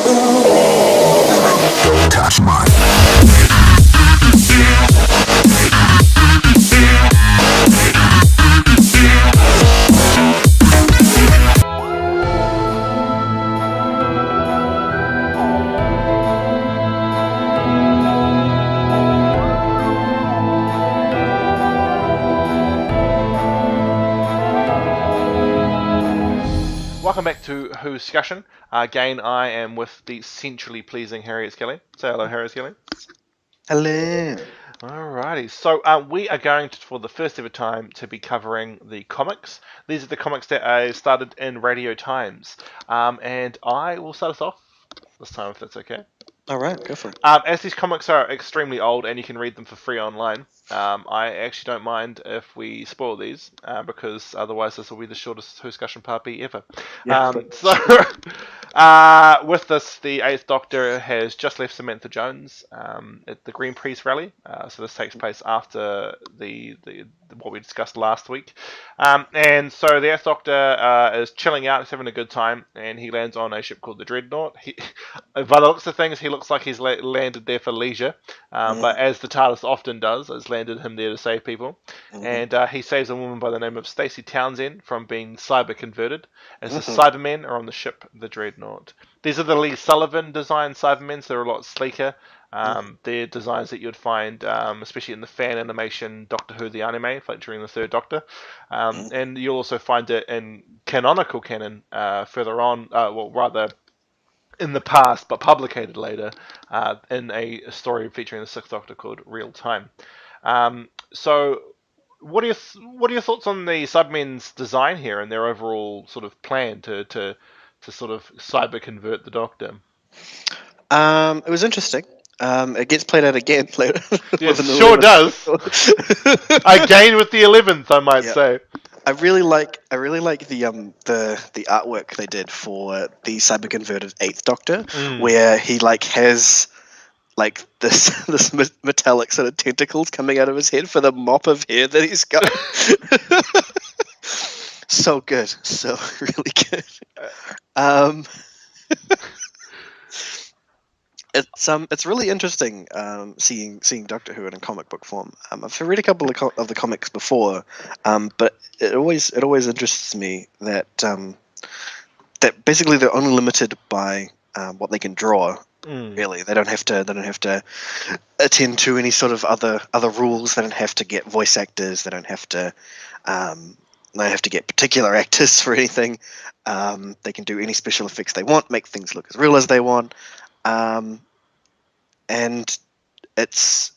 Don't touch my. Welcome back to Whoscussion. Again, I am with the centrally pleasing Harriet Skelly. Say hello, Harriet Skelly. Hello. Alrighty, so we are going to, for the first ever time, to be covering the comics. These are the comics that I started in Radio Times, and I will start us off this time if that's okay. All right, go for it. As these comics are extremely old and you can read them for free online, I actually don't mind if we spoil these because otherwise this will be the shortest Whoscussion party ever. Yeah, With this, the Eighth Doctor has just left Samantha Jones at the Green Priest rally. So this takes place after the what we discussed last week. And so the Eighth Doctor is chilling out, he's having a good time, and he lands on a ship called the Dreadnought. By the looks of things, he looks like he's landed there for leisure, but as the TARDIS often does, it's landed him there to save people. And he saves a woman by the name of Stacey Townsend from being cyber converted, as the Cybermen are on the ship, the Dreadnought. These are the Lee Sullivan designed Cybermen, so they're a lot sleeker. They're designs that you'd find, especially in the fan animation Doctor Who the anime, featuring the Third Doctor, and you'll also find it in canonical canon further on, well, rather in the past, but publicated later in a story featuring the Sixth Doctor called Real Time. So, what are your thoughts on the Cybermen's design here and their overall sort of plan to sort of cyber convert the Doctor? It was interesting. It gets played out again later. Yes, sure does. Again with the 11th, I might say. I really like the artwork they did for the cyber converted Eighth Doctor, where he has this metallic sort of tentacles coming out of his head for the mop of hair that he's got. So good, so really good. It's really interesting seeing Doctor Who in a comic book form. I've read a couple of the comics before, but it always interests me that that basically they're only limited by what they can draw. Really, they don't have to attend to any sort of other rules. They don't have to get voice actors. They don't have to get particular actors for anything. They can do any special effects they want, make things look as real as they want. And it's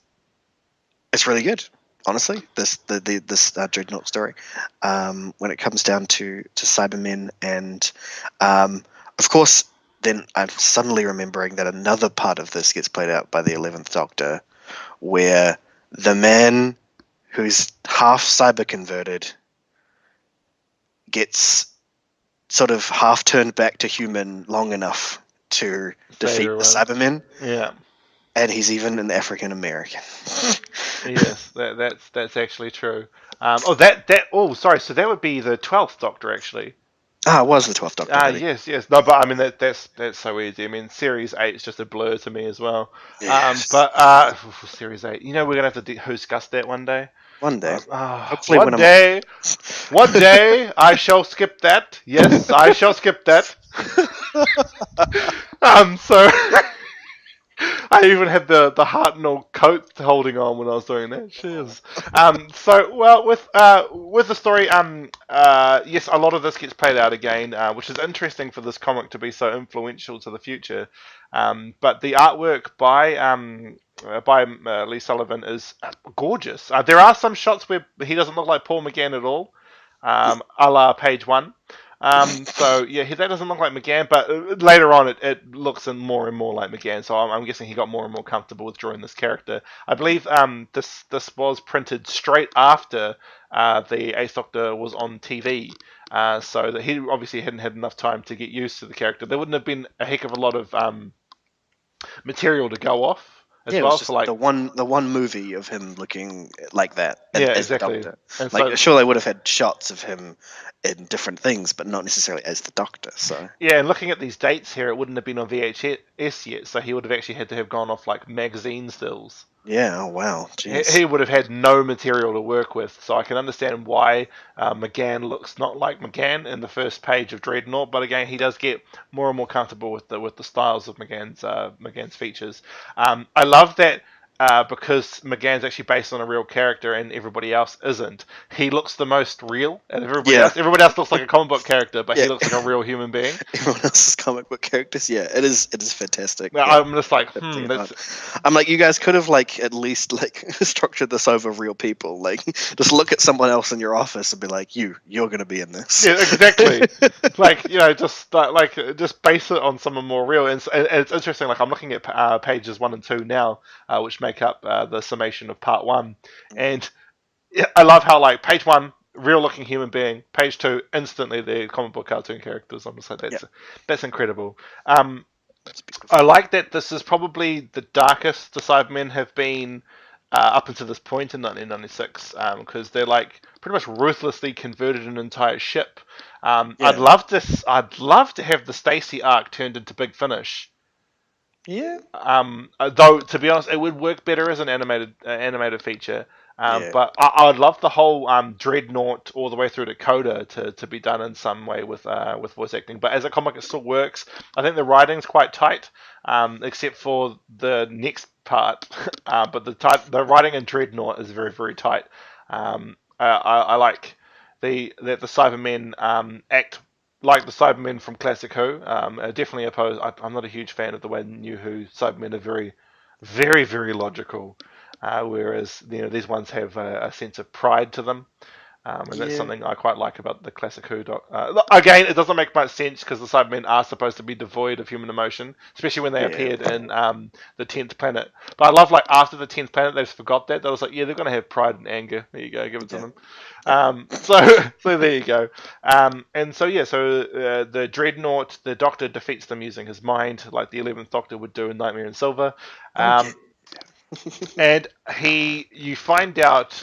really good, honestly. This Dreadnought story, when it comes down to Cybermen, and of course, then I'm suddenly remembering that another part of this gets played out by the 11th Doctor, where the man who's half cyber converted gets sort of half turned back to human long enough to defeat the Cybermen. Yeah. And he's even an African American. Yes, that's actually true. Sorry. So that would be the 12th Doctor, actually. It was the 12th Doctor. Yes. No, but I mean that's so easy. I mean, Series 8 is just a blur to me as well. Yes. Series 8. You know, we're gonna have to discuss that one day. One day. Hopefully one day, I shall skip that. Yes, I shall skip that. So. I even had the Hartnell coat holding on when I was doing that. Cheers. With the story, yes, a lot of this gets played out again, which is interesting for this comic to be so influential to the future. But the artwork by Lee Sullivan is gorgeous. There are some shots where he doesn't look like Paul McGann at all, a la page 1. So yeah, that doesn't look like McGann, but later on it looks more and more like McGann. So I'm guessing he got more and more comfortable with drawing this character. I believe this was printed straight after the Eighth Doctor was on TV, so that he obviously hadn't had enough time to get used to the character. There wouldn't have been a heck of a lot of material to go off as Yeah, it well. was just So like, the one movie of him looking like that yeah, as the exactly. Doctor. And Like, so sure, they would have had shots of him in different things, but not necessarily as the Doctor. So yeah, and looking at these dates here, it wouldn't have been on VHS yet, so he would have actually had to have gone off like magazine stills. yeah, oh wow, jeez. He would have had no material to work with, so I can understand why McGann looks not like McGann in the first page of Dreadnought. But again, he does get more and more comfortable with the styles of McGann's features. I love that. Because McGann's actually based on a real character and everybody else isn't. He looks the most real, and everybody Yeah. else. Everybody else looks like a comic book character, but Yeah. he looks like a real human being. Everyone else's comic book characters, yeah, it is fantastic. Now, Yeah. I'm just like, Everything that's about- I'm like, you guys could have like at least like structured this over real people. Like, just look at someone else in your office and be like, you're gonna be in this. yeah, exactly. Like just base it on someone more real. And it's interesting. Like I'm looking at pages 1 and 2 now, which make up the summation of part 1, and yeah, I love how like page 1, real looking human being, page 2, instantly the comic book cartoon characters. I'm just like that's incredible. It's beautiful. I like that this is probably the darkest the Cybermen have been up until this point in 1996, because they're like pretty much ruthlessly converted an entire ship. Yeah. I'd love to have the Stacy arc turned into Big Finish. Yeah. Though to be honest, it would work better as an animated feature. Yeah. But I would love the whole Dreadnought all the way through to Coda to be done in some way with voice acting. But as a comic, it still works. I think the writing's quite tight, except for the next part. But the writing in Dreadnought is very very tight. I like that the Cybermen act like the Cybermen from Classic Who. Definitely opposed. I'm not a huge fan of the way New Who Cybermen are very, very, very logical, whereas these ones have a sense of pride to them. And that's Yeah. something I quite like about the Classic Who doc. Again, it doesn't make much sense because the Cybermen are supposed to be devoid of human emotion, especially when they Yeah. appeared in the 10th Planet. But I love, like, after the 10th Planet, they've forgot that. They was like, yeah, they're going to have pride and anger. There you go, give it to them. So there you go. And so, yeah, the Dreadnought, the Doctor defeats them using his mind, like the 11th Doctor would do in Nightmare in Silver. Okay. And you find out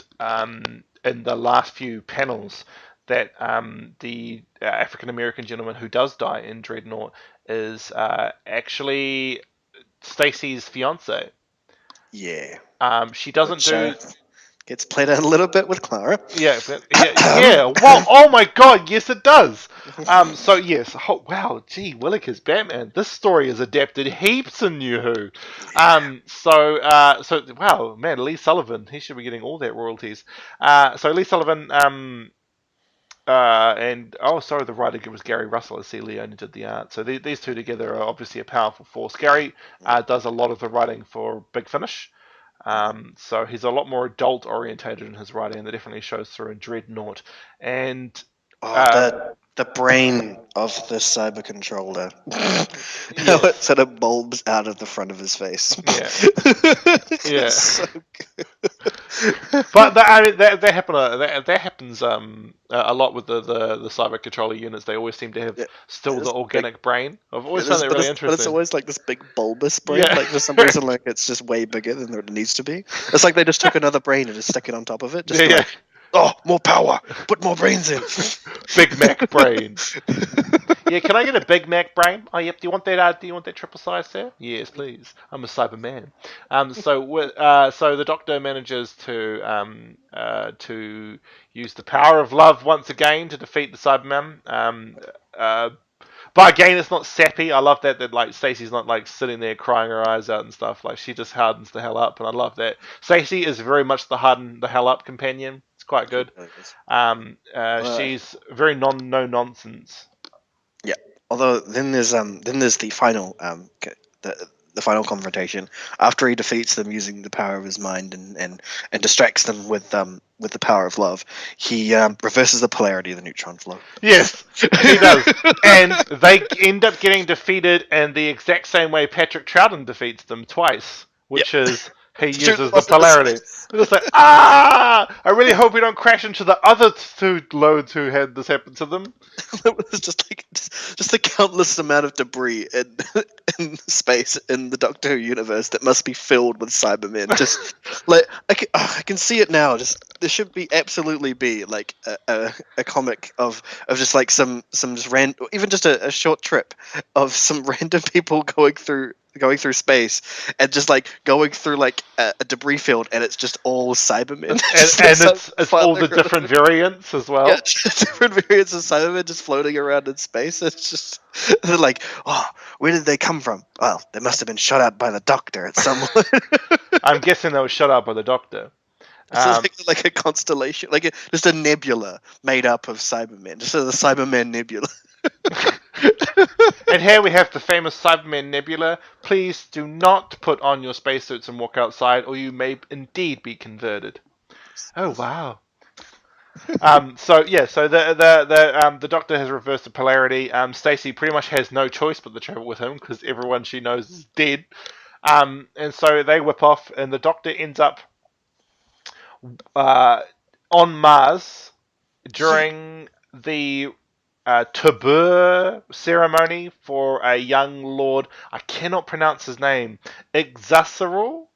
in the last few panels that the African American gentleman who does die in Dreadnought is actually Stacy's fiance. Yeah. She doesn't Which, do. Gets played out a little bit with Clara. Yeah. Well, oh my God, yes, it does. So yes, wow, gee, Willikers Batman. This story is adapted heaps in New Who. So wow, man, Lee Sullivan, he should be getting all that royalties. So Lee Sullivan, and sorry, the writer was Gary Russell. I see Leone did the art. So these two together are obviously a powerful force. Gary does a lot of the writing for Big Finish. So he's a lot more adult orientated in his writing, and that definitely shows through in Dreadnought. And The brain of the cyber controller. How it sort of bulbs out of the front of his face. Yeah. It's so good. But that happens a lot with the cyber controller units. They always seem to have still the organic brain. I've always found that really interesting. But it's always like this big bulbous brain. Yeah. Like for some reason, like it's just way bigger than it needs to be. It's like they just took another brain and just stuck it on top of it. Just Yeah. oh, more power. Put more brains in. Big Mac brain. Yeah, can I get a Big Mac brain? Oh, yep. Do you want that? Do you want that triple size there? Yes, please. I'm a Cyberman. So the Doctor manages to use the power of love once again to defeat the Cyberman. But again, it's not sappy. I love that like Stacey's not like sitting there crying her eyes out and stuff. Like she just hardens the hell up, and I love that. Stacey is very much the harden the hell up companion. It's quite good. She's very no nonsense. Yeah. Although then there's the final the final confrontation after he defeats them using the power of his mind and distracts them with the power of love. He reverses the polarity of the neutron flow. Yes, he does, and they end up getting defeated in the exact same way Patrick Troughton defeats them twice, which is he Shoot uses them the off into polarity. space. It's like, I really hope we don't crash into the other two loads who had this happen to them. It was just the countless amount of debris in space in the Doctor Who universe that must be filled with Cybermen. Just like I can see it now. Just there should absolutely be like a comic of just like some just even just a short trip of some random people going through space and just like going through like a debris field, and it's just all Cybermen. And Just it's all the floating around. different variants as well. Yeah, different variants of Cybermen just floating around in space. It's just they're like, oh, where did they come from? Well, they must have been shot out by the Doctor at some point. I'm guessing they were shut out by the Doctor. It's like a constellation, just a nebula made up of Cybermen, just the Cybermen nebula. And here we have the famous Cyberman Nebula. Please do not put on your spacesuits and walk outside, or you may indeed be converted. Oh wow. So the Doctor has reversed the polarity. Stacey pretty much has no choice but to travel with him because everyone she knows is dead. And so they whip off, and the Doctor ends up on Mars during the taboo ceremony for a young lord. I cannot pronounce his name. Exasserol?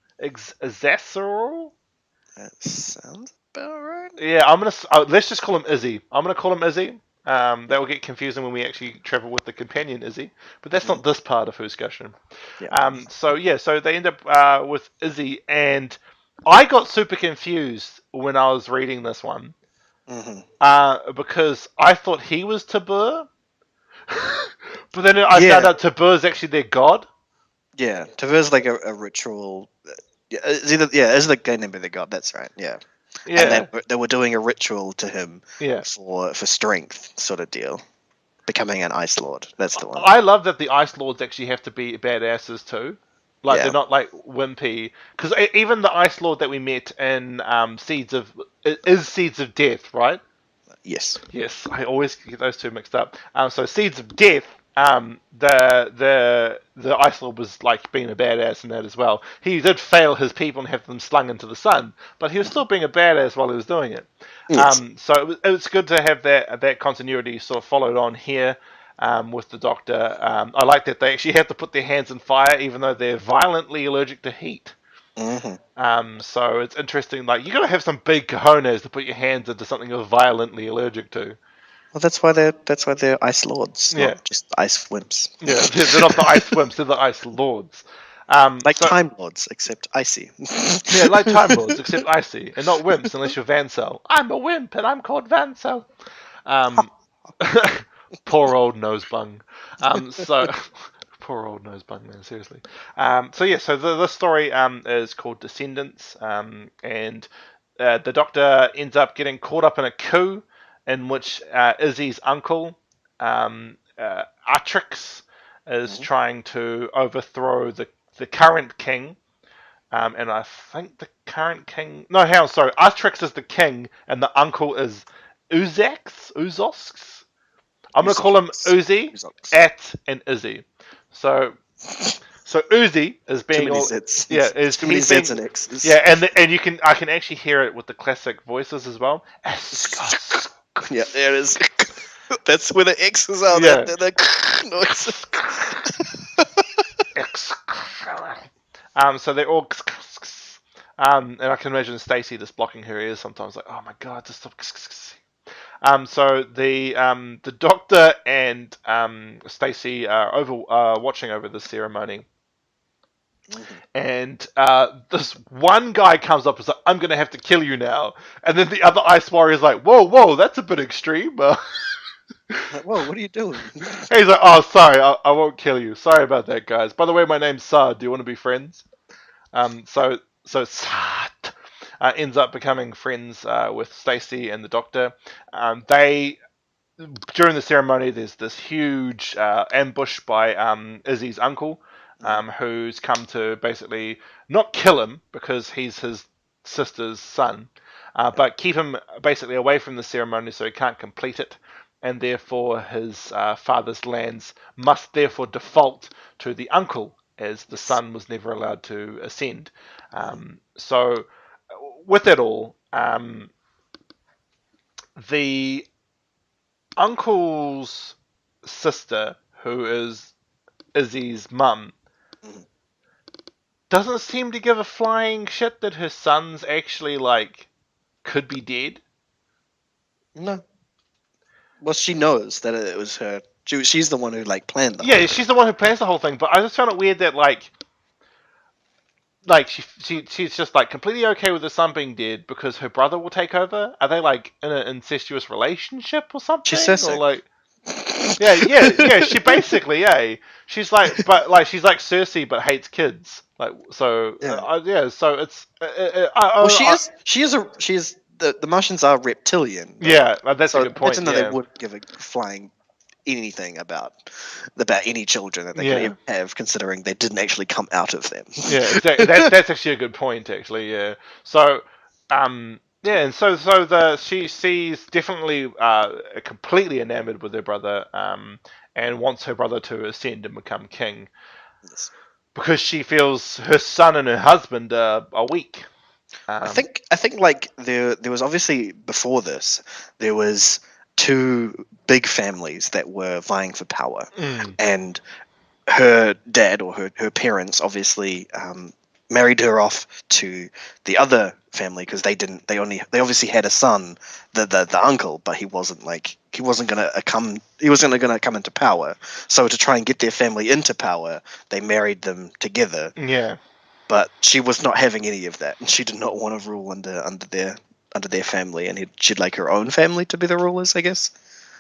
That sounds about right. Yeah, let's just call him Izzy. I'm gonna call him Izzy. That will get confusing when we actually travel with the companion Izzy, but that's not this part of Whoscussion. Yeah. So they end up with Izzy, and I got super confused when I was reading this one. Because I thought he was Tabur, but then I found out Tabur is actually their god. Yeah, Tavir's like a ritual. It's like the name of the god. That's right. Yeah. Yeah. And they were doing a ritual to him. Yeah. For strength, sort of deal. Becoming an Ice Lord. That's the one. I love that the Ice Lords actually have to be badasses too. Like they're not like wimpy. Because even the Ice Lord that we met in Seeds of Death, right? Yes. Yes, I always get those two mixed up. So Seeds of Death, the Ice Lord was like being a badass in that as well. He did fail his people and have them slung into the sun, but he was still being a badass while he was doing it. Yes. So it was good to have that continuity sort of followed on here. With the Doctor, I like that they actually have to put their hands in fire, even though they're violently allergic to heat. So it's interesting. Like you gotta have some big cojones to put your hands into something you're violently allergic to. Well, that's why they're Ice Lords, not just Ice Wimps. Yeah, they're not the Ice Wimps; they're the Ice Lords. Time Lords, except icy. Yeah, like Time Lords, except icy, and not wimps unless you're Vansel. I'm a wimp, and I'm called Vansel. Poor old Nosebung. Poor old Nosebung, man, seriously. So the story is called Descendants, and the Doctor ends up getting caught up in a coup in which Izzy's uncle, Atrix, is trying to overthrow the current king. And I think the current king... No, hang on, sorry. Atrix is the king, and the uncle is Uzosks? I'm going to call him Uzi, and Izzy. So Uzi is being all... Yeah, is too many Z's and X's. Yeah, and I can actually hear it with the classic voices as well. Yeah, there it is. That's where the X's are. Yeah. The noises. So they're all... and I can imagine Stacey just blocking her ears sometimes, like, oh my god, just stop... So the Doctor and Stacey are watching over the ceremony, and this one guy comes up and is like, "I'm gonna have to kill you now," and then the other Ice Warrior is like, "Whoa, that's a bit extreme." Like, whoa, what are you doing? He's like, "Oh, sorry, I won't kill you. Sorry about that, guys. By the way, my name's Saad. Do you want to be friends?" So Saad ends up becoming friends with Stacey and the Doctor. During the ceremony, there's this huge ambush by Izzy's uncle, who's come to basically not kill him because he's his sister's son, but keep him basically away from the ceremony so he can't complete it, and therefore his father's lands must therefore default to the uncle as the son was never allowed to ascend. So, with it all, the uncle's sister, who is Izzy's mum, Mhm. doesn't seem to give a flying shit that her son's actually, like, could be dead. No. Well, she knows that it was her. She's the one who like planned the whole Yeah, thing. she's the one who plans the whole thing, but I just found it weird that, like she's just like completely okay with her son being dead because her brother will take over. Are they like in an incestuous relationship or something? She's so sick. Or like, yeah. She basically, yeah. She's like, but like she's like Cersei, but hates kids. Like, so Yeah. yeah. So it's Well, she is. The Martians are reptilian. Though. yeah. That's a So good point. imagine that they Yeah, would give a flying anything about any children that they Yeah. could ever have, considering they didn't actually come out of them. yeah. Exactly. That's actually a good point. Actually, yeah. So, yeah, and she's definitely completely enamored with her brother, and wants her brother to ascend and become king Yes. because she feels her son and her husband are weak. I think like there was obviously before this there was two big families that were vying for power, and her dad or her parents obviously married her off to the other family because they obviously had a son, the uncle, but he wasn't gonna come into power. So to try and get their family into power, they married them together. Yeah. But she was not having any of that, and she did not want to rule under their family, and she'd like her own family to be the rulers, I guess.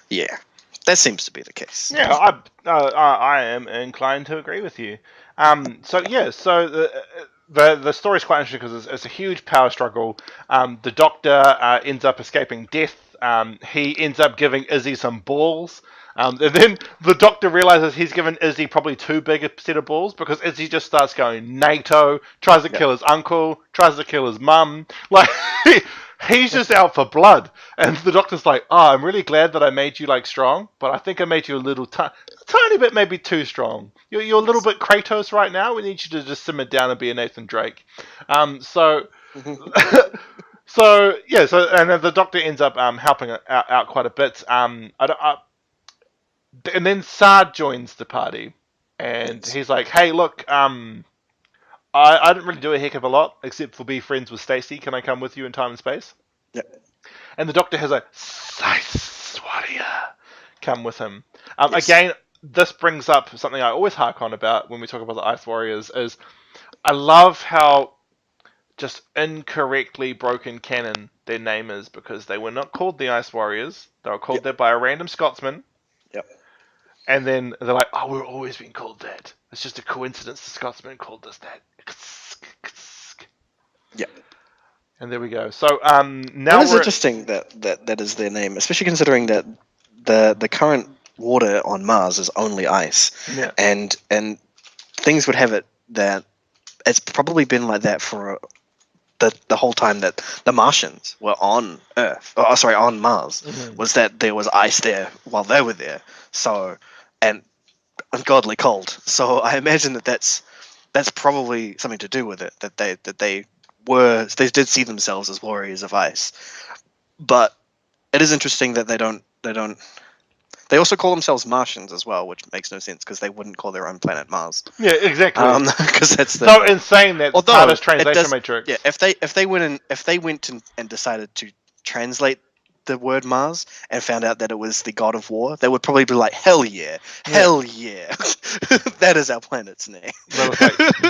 Yeah, that seems to be the case. Yeah, I am inclined to agree with you. So yeah, so the story's quite interesting because it's a huge power struggle. The Doctor ends up escaping death. He ends up giving Izzy some balls. And then the Doctor realizes he's given Izzy probably too big a set of balls because Izzy just starts going NATO, tries to kill his uncle, tries to kill his mum. Like, he's just out for blood. And the Doctor's like, oh, I'm really glad that I made you, like, strong, but I think I made you a little tiny bit maybe too strong. You're a little bit Kratos right now. We need you to just simmer down and be a Nathan Drake. So... So yeah, and then the Doctor ends up helping out quite a bit. And then Sard joins the party, and he's like, "Hey, look, I didn't really do a heck of a lot except for be friends with Stacy. Can I come with you in time and space?" Yep. And the Doctor has a Ice Warrior come with him. Yes. Again, this brings up something I always hark on about when we talk about the Ice Warriors. Is I love how just incorrectly broken canon their name is because they were not called the Ice Warriors. They were called that by a random Scotsman. Yep. And then they're like, oh, we've always been called that. It's just a coincidence the Scotsman called us that. Yep. And there we go. So now It is interesting that is their name, especially considering that the current water on Mars is only ice. Yeah. And things would have it that it's probably been like that for the whole time that the Martians were on Earth, on Mars, was that there was ice there while they were there. So, and ungodly cold. So I imagine that's probably something to do with it. That they did see themselves as warriors of ice. But it is interesting that they don't. They also call themselves Martians as well, which makes no sense because they wouldn't call their own planet Mars. Yeah, exactly. Because that's the so insane that TARDIS translation matrix. Yeah, if they went and decided to translate the word Mars and found out that it was the god of war, they would probably be like, hell yeah. That is our planet's name. Like,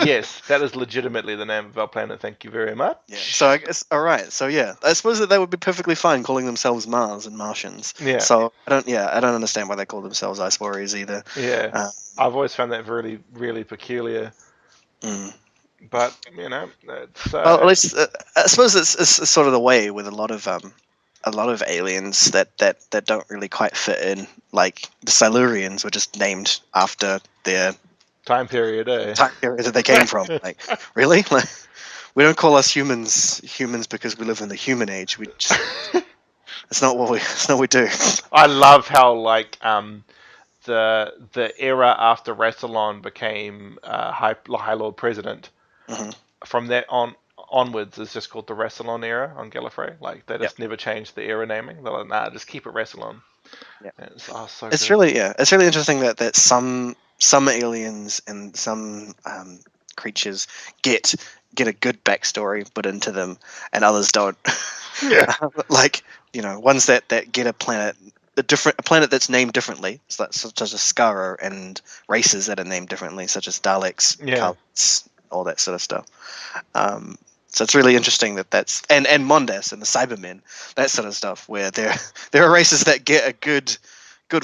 yes, that is legitimately the name of our planet. Thank you very much. Yeah. So I guess alright. So yeah, I suppose that they would be perfectly fine calling themselves Mars and Martians. Yeah. So I don't understand why they call themselves Ice Warriors either. Yeah. I've always found that really, really peculiar. But it's well, at least I suppose it's sort of the way with a lot of aliens that don't really quite fit in. Like the Silurians were just named after their time period, time period that they came from. Like, really? Like, we don't call us humans because we live in the human age. We just it's not what we do. I love how the era after Rassilon became High Lord President. Hmm. From that onwards is just called the Rassilon era on Gallifrey. Like they Yep. just never changed the era naming. They're like, nah, just keep it Rassilon. Yeah. And it's so It's good. it's really interesting that some aliens and some creatures get a good backstory put into them, and others don't. Yeah. Like, ones that get a planet a planet that's named differently, such as Skaro, and races that are named differently, such as Daleks, Yeah. Kalts, all that sort of stuff. So it's really interesting that's and Mondas and the Cybermen, that sort of stuff, where there are races that get a good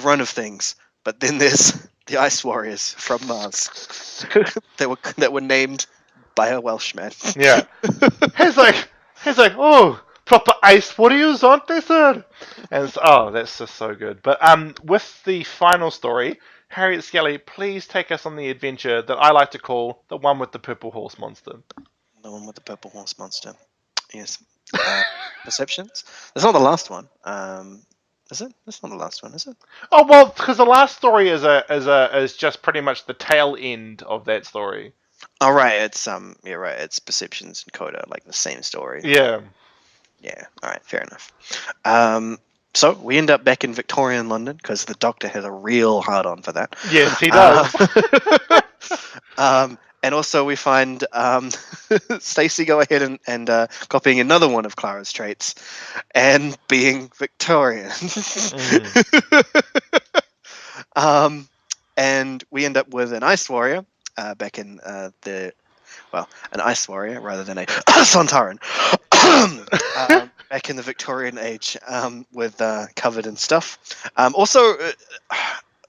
run of things, but then there's the Ice Warriors from Mars that were named by a Welshman. Yeah. He's like, oh, proper ice warriors, aren't they, sir? And that's just so good. But with the final story, Harriet Skelly, please take us on the adventure that I like to call the one with the purple horse monster. The one with the purple horse monster. Yes. Perceptions. That's not the last one. Is it? That's not the last one, is it? Oh well, because the last story is just pretty much the tail end of that story. Oh right, it's right, it's Perceptions and Coda, like the same story. Yeah. Yeah. All right, fair enough. So we end up back in Victorian London because the Doctor has a real hard on for that. Yes, he does. And also we find Stacey go ahead and copying another one of Clara's traits and being Victorian. And we end up with an Ice Warrior back in an Ice Warrior rather than a Sontaran. Back in the Victorian age, with covered in stuff.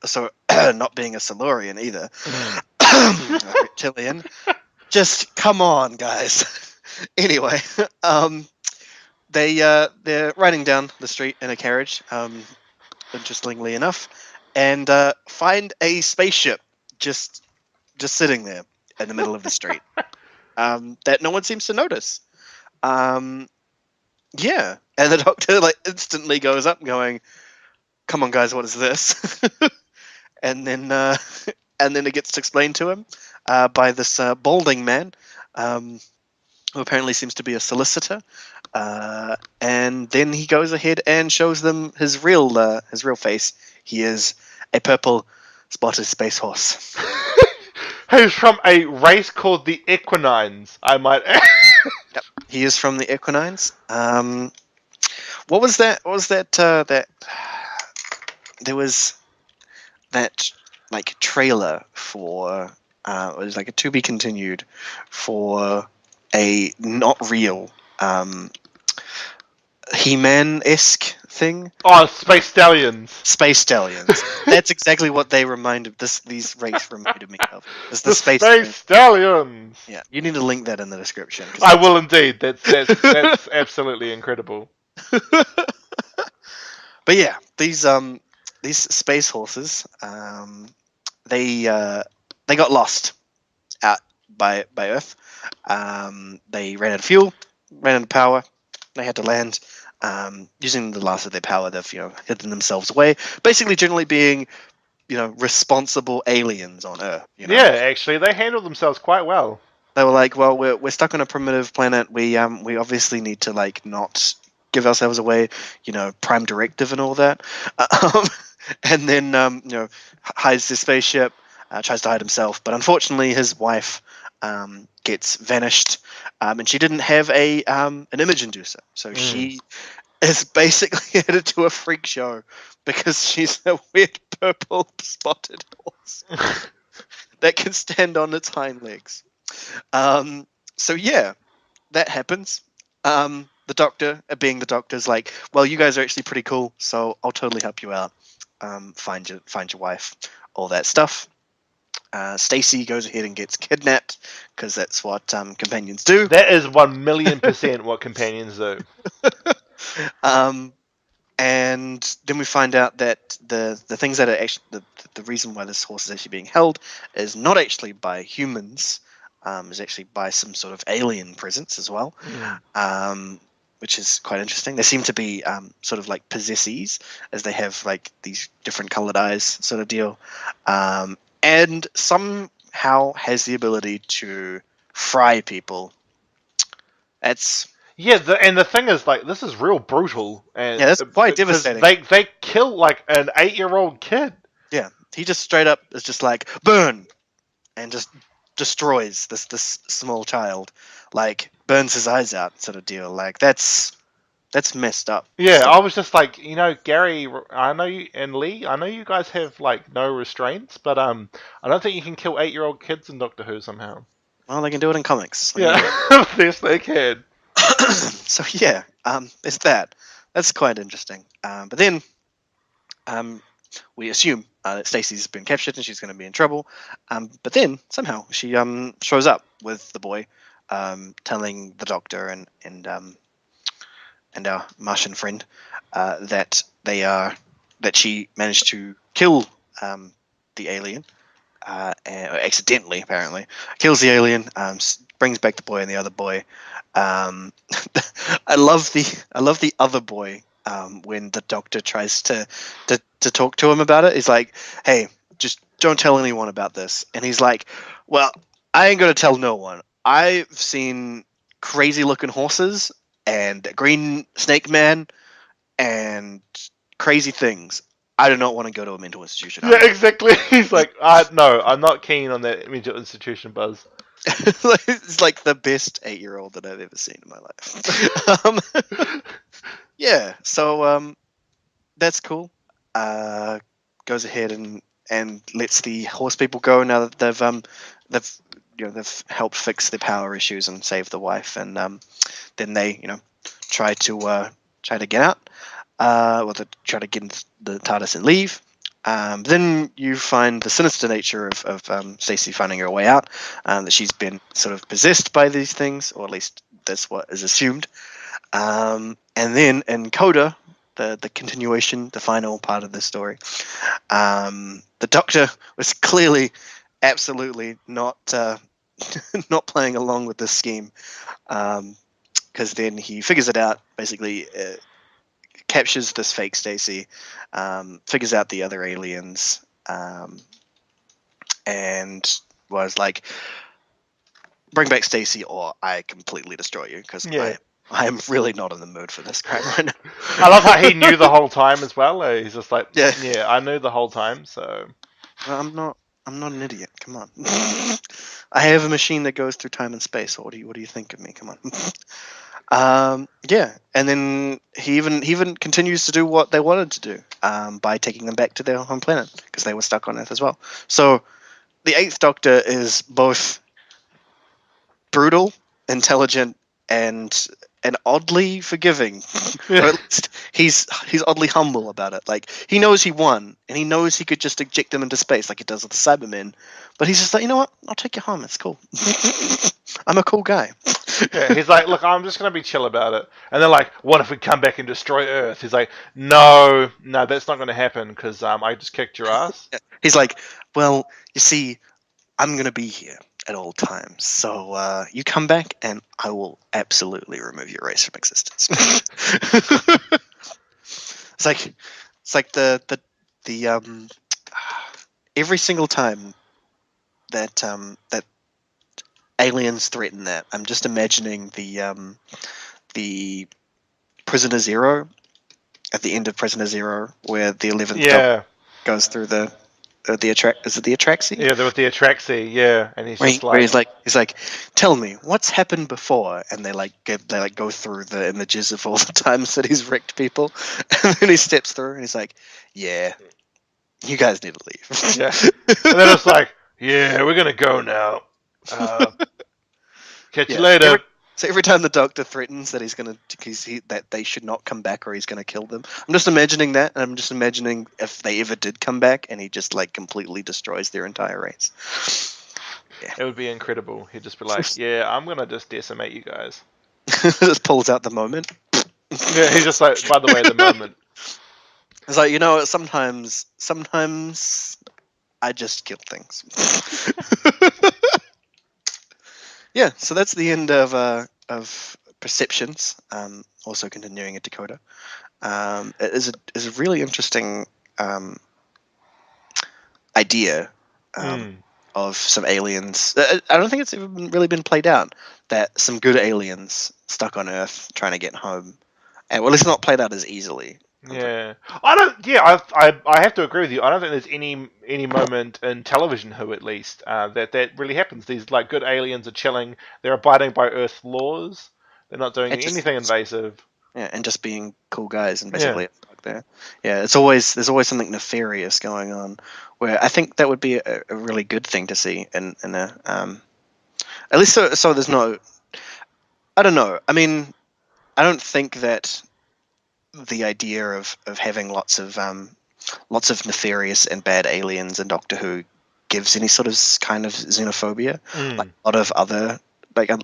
So not being a Silurian either. Reptilian. Just come on, guys. Anyway, they're riding down the street in a carriage, interestingly enough, and find a spaceship just sitting there in the middle of the street, that no one seems to notice. Yeah, and the Doctor instantly goes up, going, "Come on, guys, what is this?" and then it gets explained to him by this balding man, who apparently seems to be a solicitor. And then he goes ahead and shows them his real face. He is a purple spotted space horse. He's from a race called the Equinines, I might add. Yep, he is from the Equinines. What was that? That there was that trailer for it was like a to be continued for a not real He-Man-esque thing. Oh, Space Stallions. Space Stallions. That's exactly what they reminded these race reminded me of. Is the Space Stallions. Yeah, you need to link that in the description. I will indeed. That's absolutely incredible. But yeah, these space horses, they got lost out by Earth. They ran out of fuel, ran out of power. They had to land. Using the last of their power, they've hidden themselves away. Basically, generally being responsible aliens on Earth. Yeah, actually, they handled themselves quite well. They were like, well, we're stuck on a primitive planet. We obviously need to not give ourselves away. Prime directive and all that. And then hides the spaceship, tries to hide himself, but unfortunately his wife gets vanished, and she didn't have an image inducer, so she is basically headed to a freak show because she's a weird purple spotted horse that can stand on its hind legs. So yeah, that happens. The Doctor, being the Doctor's like, well, you guys are actually pretty cool, so I'll totally help you out. Find your wife, all that stuff. Stacey goes ahead and gets kidnapped because that's what companions do. That is 1,000,000% what companions do. And then we find out that the things that are actually the reason why this horse is actually being held is not actually by humans, is actually by some sort of alien presence as well. which is quite interesting. They seem to be sort of like possessees, as they have like these different colored eyes, sort of deal, and somehow has the ability to fry people. That's Yeah, and the thing is, like, this is real brutal, and Yeah, that's quite because devastating. they kill like an 8-year-old kid. Yeah, he just straight up is just like burn, and just destroys this small child, like burns his eyes out, sort of deal. Like that's messed up. Yeah, I was just like, Gary, I know you and Lee, I know you guys have like no restraints, but I don't think you can kill 8-year-old kids in Doctor Who somehow. Well, they can do it in comics. Yeah, yes, they can. So yeah, it's that. That's quite interesting. But then, we assume that Stacey's been captured and she's going to be in trouble. But then somehow she shows up with the boy, telling the Doctor and our Martian friend that she managed to kill the alien, accidentally apparently kills the alien, brings back the boy and the other boy. I love the other boy when the Doctor tries to talk to him about it. He's like, "Hey, just don't tell anyone about this," and he's like, "Well, I ain't gonna tell no one. I've seen crazy looking horses and a green snake man and crazy things. I do not want to go to a mental institution." Yeah, exactly. He's like, no, I'm not keen on that mental institution buzz. It's like the best 8-year-old that I've ever seen in my life. Yeah, so that's cool. Goes ahead and lets the horse people go now that they've helped fix the power issues and save the wife, and then they try to get out. They try to get into the TARDIS and leave. Then you find the sinister nature of Stacey finding her way out, that she's been sort of possessed by these things, or at least that's what is assumed. And then in Coda, the continuation, the final part of the story, the Doctor was clearly absolutely not not playing along with this scheme, because then he figures it out, basically captures this fake Stacey, figures out the other aliens, and was like, "Bring back Stacey, or I completely destroy you," because I am really not in the mood for this crap right now. I love how he knew the whole time as well. He's just like, Yeah. I knew the whole time, so. Well, I'm not an idiot. Come on. I have a machine that goes through time and space. What do you think of me? Come on. Yeah, and then he even continues to do what they wanted to do, by taking them back to their home planet, because they were stuck on Earth as well. So the Eighth Doctor is both brutal, intelligent, and oddly forgiving. Or at least he's oddly humble about it. Like, he knows he won, and he knows he could just eject them into space like he does with the Cybermen. But he's just like, you know what? I'll take you home. It's cool. I'm a cool guy. Yeah, he's like, look, I'm just gonna be chill about it. And they're like, what if we come back and destroy Earth? He's like, no, that's not gonna happen because I just kicked your ass. He's like, well, you see, I'm gonna be here at all times. So you come back, and I will absolutely remove your race from existence. It's like the every single time that aliens threaten that, I'm just imagining the Prisoner Zero at the end of Prisoner Zero, where the 11th goes through the is it the Atraxi? Yeah, there was the Atraxi, and he's just where he's like, tell me what's happened before, and they go through the images of all the times that he's wrecked people, and then he steps through and he's like, yeah, you guys need to leave. Yeah, and then it's like, yeah, we're gonna go now. Catch you later. So every time the Doctor threatens that that they should not come back or he's gonna kill them, I'm just imagining that, and I'm just imagining if they ever did come back and he just like completely destroys their entire race. Yeah. It would be incredible. He'd just be like, yeah, I'm gonna just decimate you guys. Just pulls out the moment. Yeah, he's just like, by the way, the moment. It's like, sometimes I just kill things. Yeah, so that's the end of Perceptions, also continuing in Dakota. It is a really interesting idea of some aliens. I don't think it's even really been played out that some good aliens stuck on Earth trying to get home, and well, it's not played out as easily. Yeah, I don't. Yeah, I have to agree with you. I don't think there's any moment in television, Who at least, that really happens. These like good aliens are chilling. They're abiding by Earth laws. They're not doing And just anything invasive. yeah, and just being cool guys and Yeah. basically stuck there. Yeah, there's always something nefarious going on. Where I think that would be a really good thing to see in a at least so there's no. I don't know. I mean, I don't think that the idea of having lots of nefarious and bad aliens in Doctor Who gives any sort of kind of xenophobia. Like a lot of other like a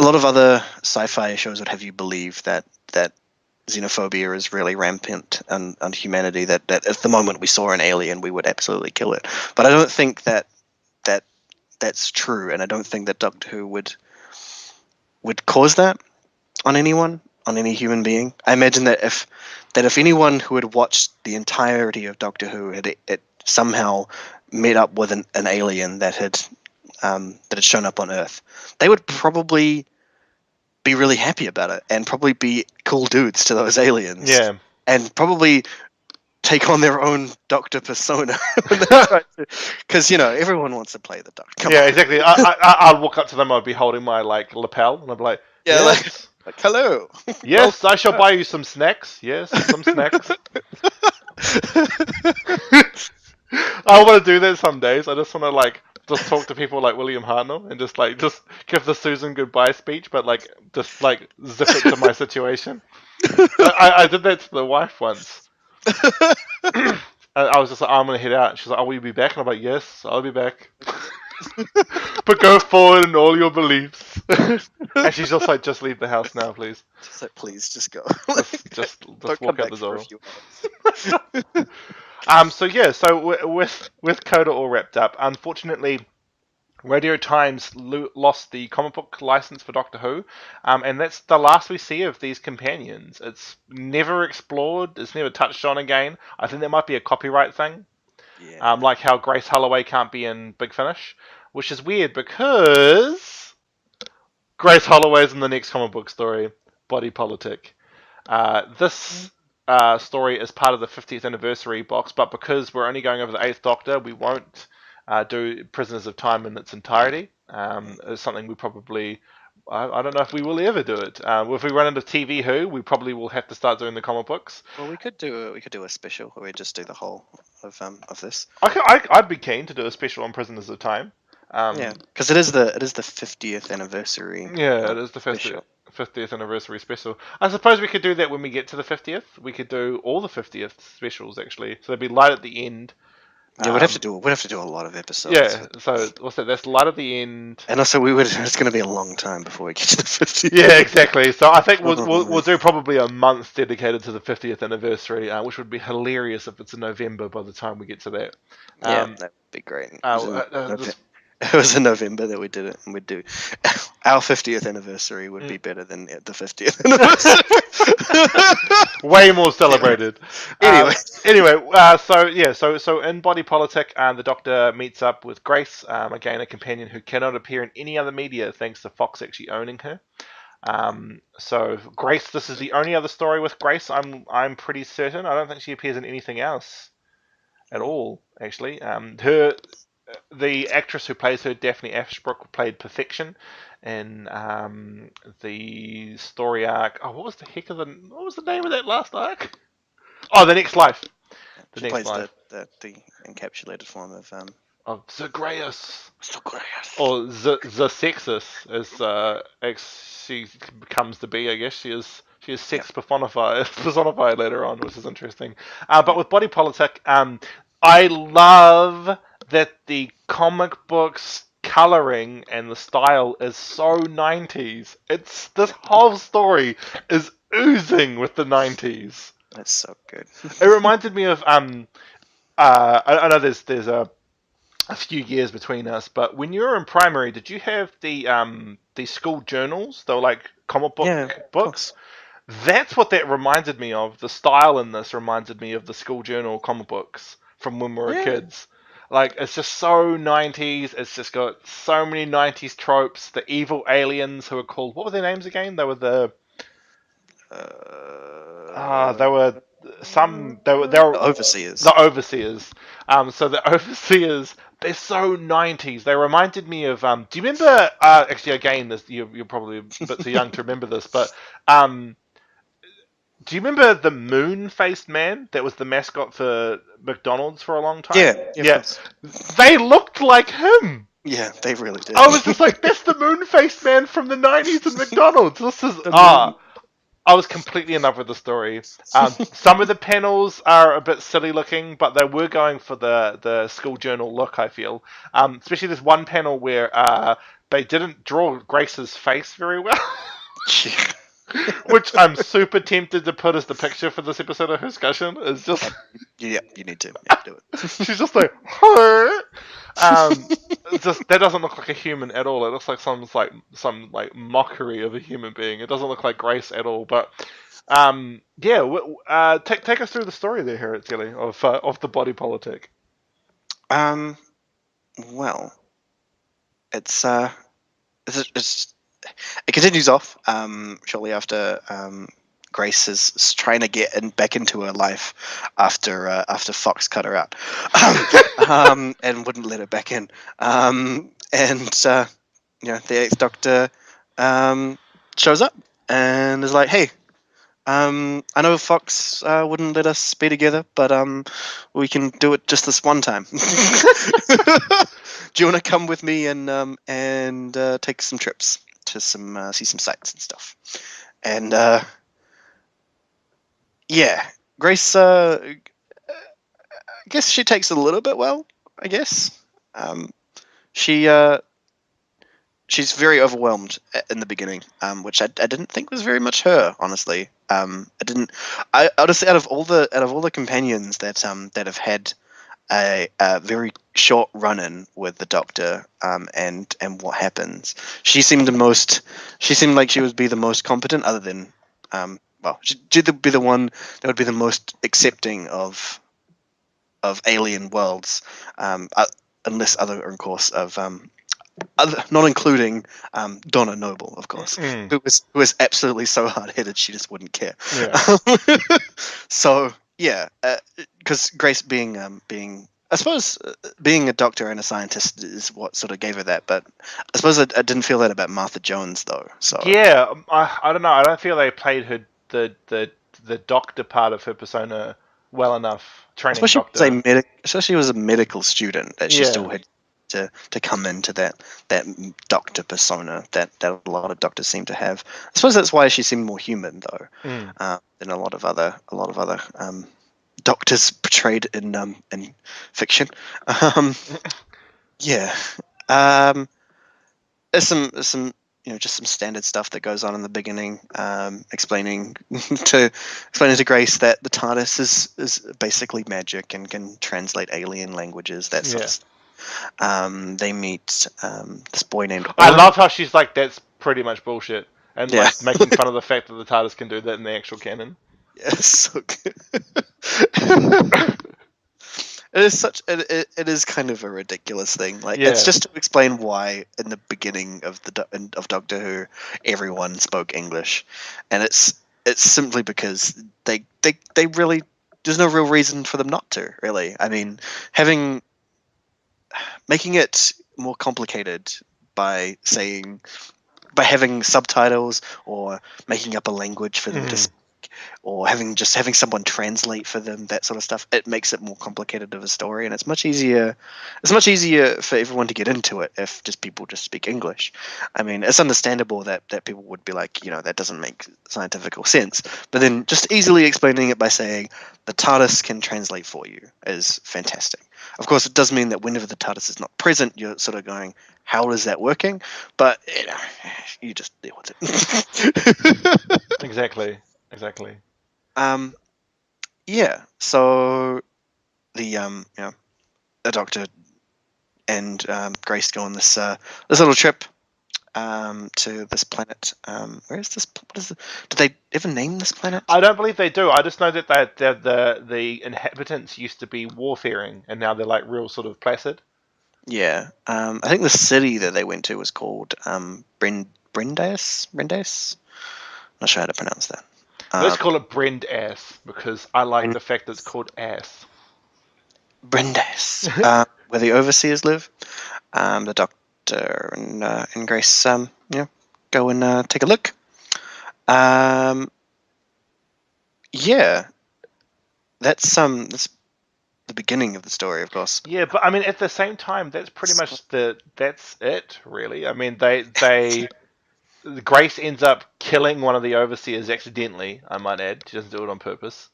lot of other sci-fi shows would have you believe that xenophobia is really rampant on humanity. That if the moment we saw an alien, we would absolutely kill it. But I don't think that's true, and I don't think that Doctor Who would cause that on anyone, on any human being. I imagine that if anyone who had watched the entirety of Doctor Who had somehow met up with an alien that had shown up on Earth, they would probably be really happy about it and probably be cool dudes to those aliens. Yeah, and probably take on their own Doctor persona because everyone wants to play the Doctor. Come on. exactly. I'd walk up to them. I'd be holding my like lapel, and I'd be like, Yeah, yes. like hello. Yes, I shall buy you some snacks. Yes, some snacks. I want to do that some days. I just want to like just talk to people like William Hartnell and just give the Susan goodbye speech, but like just like zip it to my situation. I did that to the wife once. I was just like, I'm gonna head out. She's like, "Oh, will you be back?" And I'm like, "Yes, I'll be back." But go forward in all your beliefs. And she's just like, "Just leave the house now, please." Just like, please, just go. Just Don't walk come out the back for a door. few hours. So with Coda all wrapped up, unfortunately, Radio Times lost the comic book license for Doctor Who, and that's the last we see of these companions. It's never explored. It's never touched on again. I think that might be a copyright thing. Yeah. Like how Grace Holloway can't be in Big Finish, which is weird because Grace Holloway's in the next comic book story, Body Politic. This story is part of the 50th anniversary box, but because we're only going over the 8th Doctor, we won't do Prisoners of Time in its entirety. It's something we probably... I don't know if we will ever do it. If we run into TV Who, we probably will have to start doing the comic books. Well, we could do a special where we just do the whole of this. I'd be keen to do a special on Prisoners of Time. Yeah, because it is the 50th anniversary. Yeah, it is the special. 50th anniversary special. I suppose we could do that when we get to the 50th. We could do all the 50th specials actually. So there'd be light at the end. Yeah, we'd have to do a lot of episodes. Yeah, so what's that? That's light at the end. And also, it's going to be a long time before we get to the 50th. Yeah, exactly. So I think we'll do probably a month dedicated to the 50th anniversary, which would be hilarious if it's in November by the time we get to that. Yeah, that'd be great. It was in November that we did it, and we'd do our 50th anniversary would be better than the 50th anniversary. Way more celebrated. Anyway, So in Body Politic, the Doctor meets up with Grace, again a companion who cannot appear in any other media thanks to Fox actually owning her. So Grace, this is the only other story with Grace. I'm pretty certain. I don't think she appears in anything else at all. Actually, the actress who plays her, Daphne Ashbrook, played Perfection in the story arc. Oh, what was the name of that last arc? Oh, The Next Life. She plays the encapsulated form of Zagreus. Zagreus. Or Zexus, as she comes to be, I guess. She is sex personified later on, which is interesting. But with Body Politic, I love that the comic book's coloring and the style is so 90s. This whole story is oozing with the 90s. That's so good. It reminded me of I know there's a few years between us, but when you were in primary, did you have the school journals? They were like comic book books. That's what that reminded me of. The style in this reminded me of the school journal comic books from when we were Yeah. kids. Like, it's just so 90s. It's just got so many 90s tropes. The evil aliens who are called, what were their names again? They were they were they were Overseers. the overseers. So the overseers, they're so 90s. They reminded me of do you remember actually again this you're probably a bit too young to remember this, but do you remember the moon-faced man that was the mascot for McDonald's for a long time? Yeah, of Yeah. course. They looked like him. Yeah, they really did. I was just like, that's the moon-faced man from the 90s at McDonald's. This is The moon. I was completely in love with the story. Some of the panels are a bit silly looking, but they were going for the school journal look, I feel. Especially this one panel where they didn't draw Grace's face very well. Which I'm super tempted to put as the picture for this episode of Whoscussion. It's just Yeah, you need to. Yeah, do it. she's just like, huh? Just that doesn't look like a human at all. It looks like some mockery of a human being. It doesn't look like Grace at all. But take us through the story there, Harriet Tilly, of the body politic. Well, it's it continues off shortly after Grace is trying to get back into her life after Fox cut her out and wouldn't let her back in. The Eighth Doctor shows up and is like, "Hey, I know Fox wouldn't let us be together, but we can do it just this one time. Do you want to come with me and take some trips to see some sights and stuff?" And Grace, I guess she takes it a little bit well. I guess she's very overwhelmed in the beginning, which I didn't think was very much her, honestly. I honestly, out of all the companions that have had a very short run-in with the Doctor, and what happens, she seemed like she would be the most competent, other than she'd be the one that would be the most accepting of alien worlds, unless other, of course, of not including Donna Noble, of course, who was absolutely so hard-headed she just wouldn't care. Yeah. So yeah, because Grace being I suppose being a doctor and a scientist is what sort of gave her that, but I suppose I didn't feel that about Martha Jones though. So Yeah, I don't know. I don't feel they played her the doctor part of her persona well enough. Training doctor. Especially she was a medical student, that she Yeah. still had to come into that doctor persona that a lot of doctors seem to have. I suppose that's why she seemed more human though, than a lot of other doctors portrayed in fiction. Yeah. There's some just some standard stuff that goes on in the beginning, explaining to Grace that the TARDIS is basically magic and can translate alien languages. That sort of stuff. They meet this boy named I Owen. love how she's like, that's pretty much bullshit, and Yeah. like making fun of the fact that the TARDIS can do that in the actual canon. Yeah, it's so good. It is kind of a ridiculous thing. Like, it's just to explain why in the beginning of of Doctor Who everyone spoke English, and it's simply because they really, there's no real reason for them not to, really. I mean, making it more complicated by having subtitles or making up a language for them to speak, or having someone translate for them, that sort of stuff, it makes it more complicated of a story, and it's much easier for everyone to get into it if people just speak English. I mean, it's understandable that people would be like, that doesn't make scientific sense, but then just easily explaining it by saying the TARDIS can translate for you is fantastic. Of course, it does mean that whenever the TARDIS is not present, you're sort of going, how is that working? But you just deal with it. Exactly. Yeah. So the Doctor and Grace go on this little trip to this planet. Where is this? What is it? Did they ever name this planet? I don't believe they do. I just know that the inhabitants used to be warfaring, and now they're like real sort of placid. Yeah. I think the city that they went to was called Brendace. Not sure how to pronounce that. Let's call it Brend Ass because I like the fact that it's called ass. Brendace, where the overseers live. The Doctor and Grace, go and take a look. Yeah, that's the beginning of the story, of course. Yeah, but I mean, at the same time, that's pretty much that's it, really. I mean, they Grace ends up killing one of the overseers accidentally. I might add, she doesn't do it on purpose,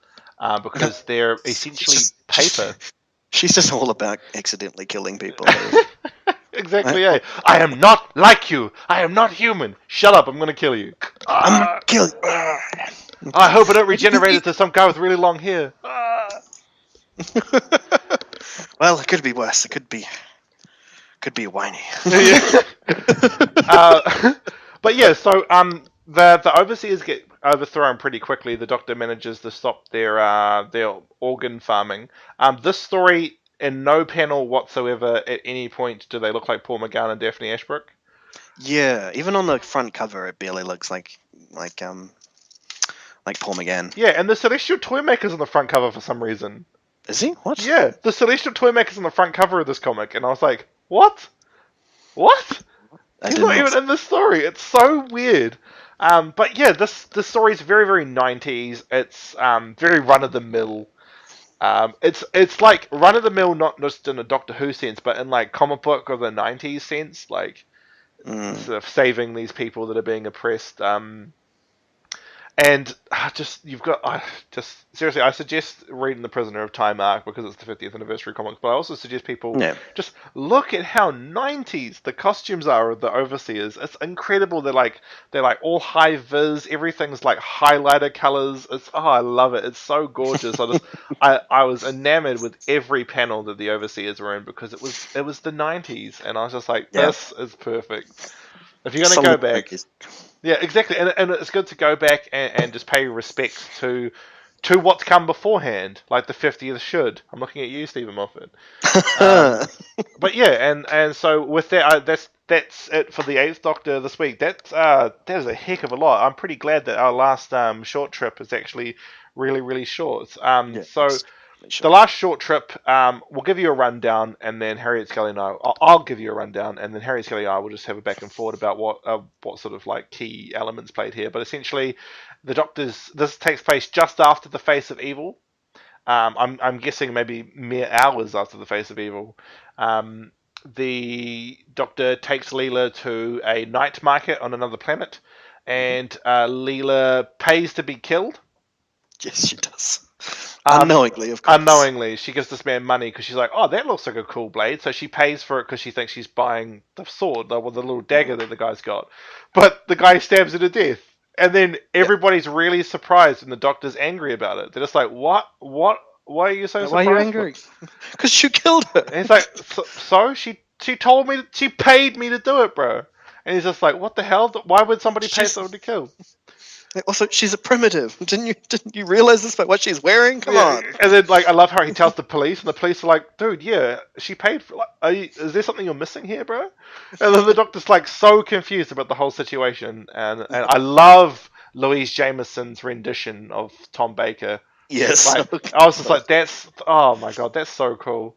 because they're essentially paper. She's just all about accidentally killing people. Exactly. Yeah. I am not like you. I am not human. Shut up. I'm gonna kill you. I'm gonna kill you. I hope I don't regenerate into some guy with really long hair. Well, it could be worse. It could be whiny. But yeah, so the overseers get overthrown pretty quickly. The Doctor manages to stop their organ farming. This story, in no panel whatsoever at any point do they look like Paul McGann and Daphne Ashbrook. Yeah, even on the front cover, it barely looks like Paul McGann. Yeah, and the Celestial Toymaker's on the front cover for some reason. Is he? What? Yeah, the Celestial Toymaker's on the front cover of this comic, and I was like, what? What? He's not even in this story. It's so weird. But yeah, this story is very, very 90s. It's very run of the mill. It's like run of the mill, not just in a Doctor Who sense, but in like comic book of the 90s sense, like sort of saving these people that are being oppressed. And seriously, I suggest reading The Prisoner of Time arc because it's the 50th anniversary comics, but I also suggest people just look at how 90s the costumes are of the Overseers. It's incredible. They're like all high vis, everything's like highlighter colors. I love it. It's so gorgeous. I was enamored with every panel that the Overseers were in because it was the 90s, and I was just like, this is perfect. If you're gonna go back. Yeah, exactly, and it's good to go back and just pay respect to what's come beforehand, like the 50th should. I'm looking at you, Stephen Moffat. But yeah, and so with that, that's it for the 8th Doctor this week. That's a heck of a lot. I'm pretty glad that our last short trip is actually really, really short. So the last short trip, we'll give you a rundown, and then Harriet Scully and I'll give you a rundown, and then Harriet Scully and I will just have a back and forth about what sort of like key elements played here. But essentially, this takes place just after the Face of Evil. I'm guessing maybe mere hours after the Face of Evil. The Doctor takes Leela to a night market on another planet, and Leela pays to be killed. Yes, she does. Unknowingly, of course. Unknowingly, she gives this man money because she's like, oh, that looks like a cool blade. So she pays for it because she thinks she's buying the sword, the little dagger that the guy's got. But the guy stabs her to death. And then everybody's really surprised and the Doctor's angry about it. They're just like, what? Why are you so surprised? Why are you angry? Because you killed her. And he's like, so she told me, she paid me to do it, bro. And he's just like, what the hell? Why would somebody pay someone to kill? Also, she's a primitive. Didn't you realize this by what she's wearing? Come on. And then, like, I love how he tells the police, and the police are like, "Dude, yeah, she paid for. Like, is there something you're missing here, bro?" And then the Doctor's like so confused about the whole situation, and I love Louise Jameson's rendition of Tom Baker. Yes, like, I was just like, oh my god, that's so cool.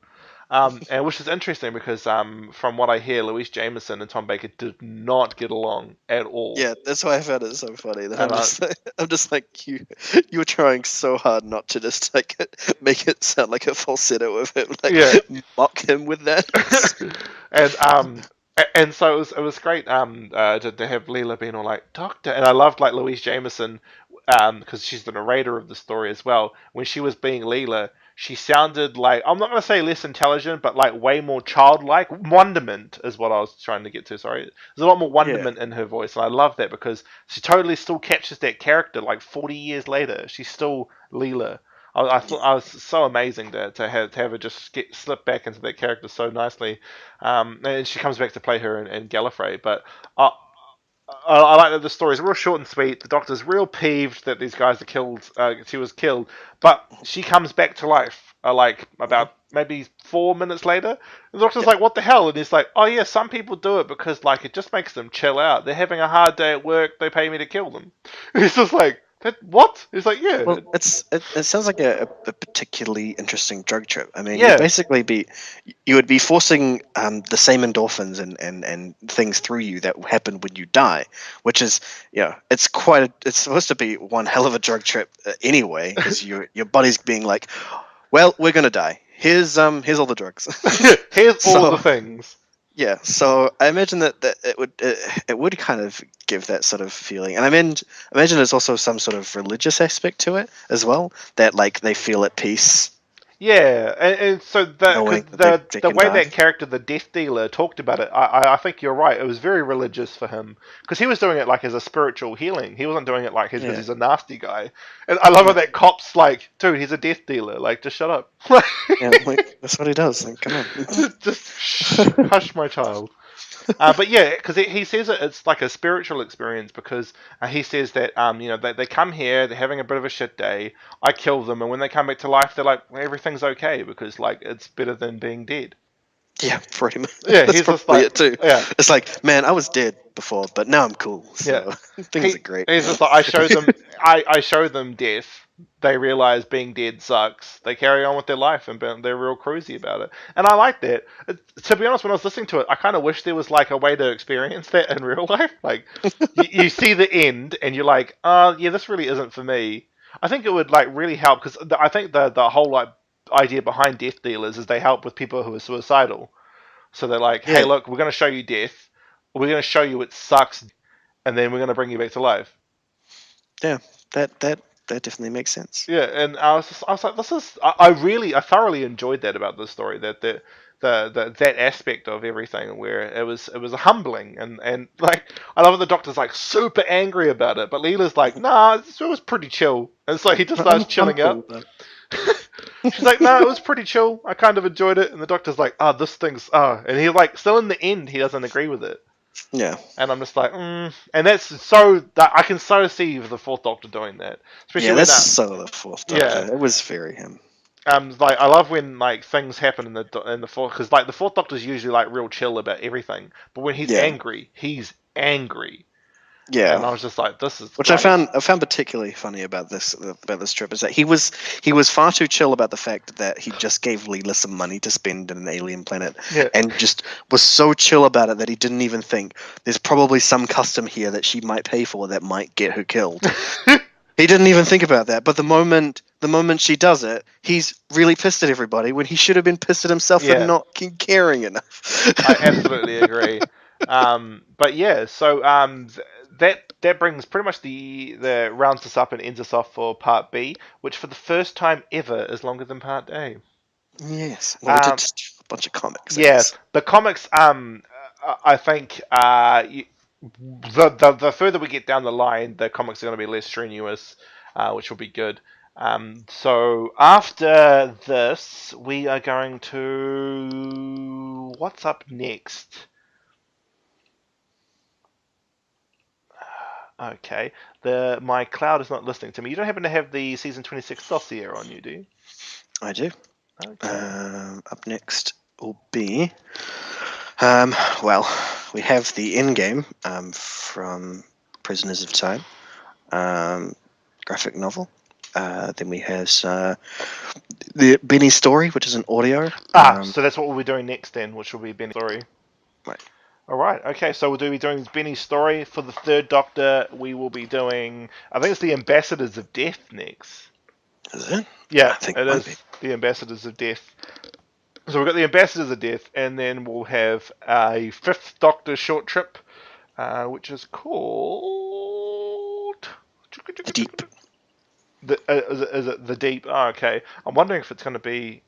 And which is interesting because from what I hear, Louise Jameson and Tom Baker did not get along at all. Yeah, that's why I found it so funny. That I'm just like you were trying so hard not to just like make it sound like a falsetto of him, like mock him with that. And so it was great to have Leela being all like Doctor, and I loved like Louise Jameson because she's the narrator of the story as well. When she was being Leela, she sounded like, I'm not going to say less intelligent, but like way more childlike. Wonderment is what I was trying to get to, sorry. There's a lot more wonderment in her voice, and I love that because she totally still captures that character like 40 years later. She's still Leela. I thought I was so amazing to have her just slip back into that character so nicely. And she comes back to play her in Gallifrey. But I like that the story's real short and sweet. The Doctor's real peeved that these guys are killed. She was killed, but she comes back to life. Like about maybe 4 minutes later, the Doctor's like, "What the hell?" And he's like, "Oh yeah, some people do it because like it just makes them chill out. They're having a hard day at work. They pay me to kill them." He's just like, "What?" He's like, "Yeah, Well, it sounds like a particularly interesting drug trip. I mean, Yeah. you'd basically you would be forcing the same endorphins and things through you that happen when you die, which is it's it's supposed to be one hell of a drug trip anyway, because your body's being like, well, we're gonna die. Here's all the drugs. here's all So- the things." Yeah, so I imagine that it would kind of give that sort of feeling, and imagine there's also some sort of religious aspect to it as well, that like they feel at peace. Yeah, and so Knowing because that they the can way die. that character, the Death Dealer, talked about it, I think you're right. It was very religious for him because he was doing it like as a spiritual healing. He wasn't doing it like because Yeah. he's a nasty guy. And I love how that cop's like, dude, he's a Death Dealer. Like, just shut up. Yeah, like that's what he does. Like, come on. just hush, my child. But yeah, because he says it's like a spiritual experience because he says that they come here, they're having a bit of a shit day. I kill them, and when they come back to life, they're like, well, everything's okay because like it's better than being dead. Yeah, pretty much. Yeah, That's he's just probably like, it too. yeah. It's like, man, I was dead before, but now I'm cool. So things are great. He's just like, I show them, I show them death. They realize being dead sucks. They carry on with their life and they're real cruisy about it. And I like that. To be honest, when I was listening to it, I kind of wish there was like a way to experience that in real life. Like, you see the end and you're like, yeah, this really isn't for me. I think it would like really help because I think the whole like idea behind death dealers is they help with people who are suicidal. So they're like, hey, Yeah. look, we're going to show you death. We're going to show you it sucks, and then we're going to bring you back to life. Yeah, that definitely makes sense. Yeah, and I was like, this is. I thoroughly enjoyed that about this story. That aspect of everything where it was humbling and like I love that the Doctor's like super angry about it, but Leela's like, nah, it was pretty chill. And so he just starts chilling out. She's like, no, it was pretty chill. I kind of enjoyed it. And the Doctor's like, this thing's and he like still in the end he doesn't agree with it. Yeah. And I'm just like, and that's so that I can so see the Fourth Doctor doing that. Especially Yeah, when that's so the Fourth Doctor. Yeah. It was very him. like I love when like things happen in the Fourth because like the Fourth Doctor's usually like real chill about everything, but when he's angry, he's angry. Yeah. And I was just like, this is Which great. I found particularly funny about this trip is that he was far too chill about the fact that he just gave Leela some money to spend in an alien planet, and just was so chill about it that he didn't even think there's probably some custom here that she might pay for that might get her killed. He didn't even think about that. But the moment she does it, he's really pissed at everybody when he should have been pissed at himself for not caring enough. I absolutely agree. But yeah, so that brings pretty much the rounds us up and ends us off for part B, which for the first time ever is longer than part A. Yes. Well, we did just a bunch of comics. Yes, the comics. I think the further we get down the line, the comics are going to be less strenuous, which will be good. So after this, we are going to what's up next. Okay, my cloud is not listening to me. You don't happen to have the season 26 dossier on you, do you? I do. Okay. Up next will be, well, we have the Endgame from Prisoners of Time, graphic novel. Then we have the Benny story, which is an audio. So that's what we'll be doing next then, which will be Benny's story. Right. All right. Okay. So we'll be doing Benny's story for the Third Doctor. We will be doing. I think it's the Ambassadors of Death next. Is it? Yeah, I think it it is might be. the Ambassadors of Death. So we've got the Ambassadors of Death, and then we'll have a Fifth Doctor short trip, which is called The Deep. Is it the Deep? Oh, okay. I'm wondering if it's going to be.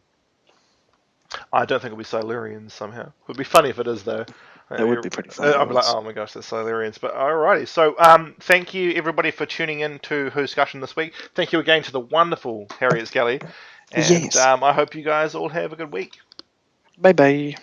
I don't think it'll be Silurians somehow. It would be funny if it is though. That would be pretty funny. I'd be like, oh my gosh, they're Silurians. But alrighty. So thank you everybody for tuning in to Whoscussion this week. Thank you again to the wonderful Harriet Skelly. And Yes. I hope you guys all have a good week. Bye bye.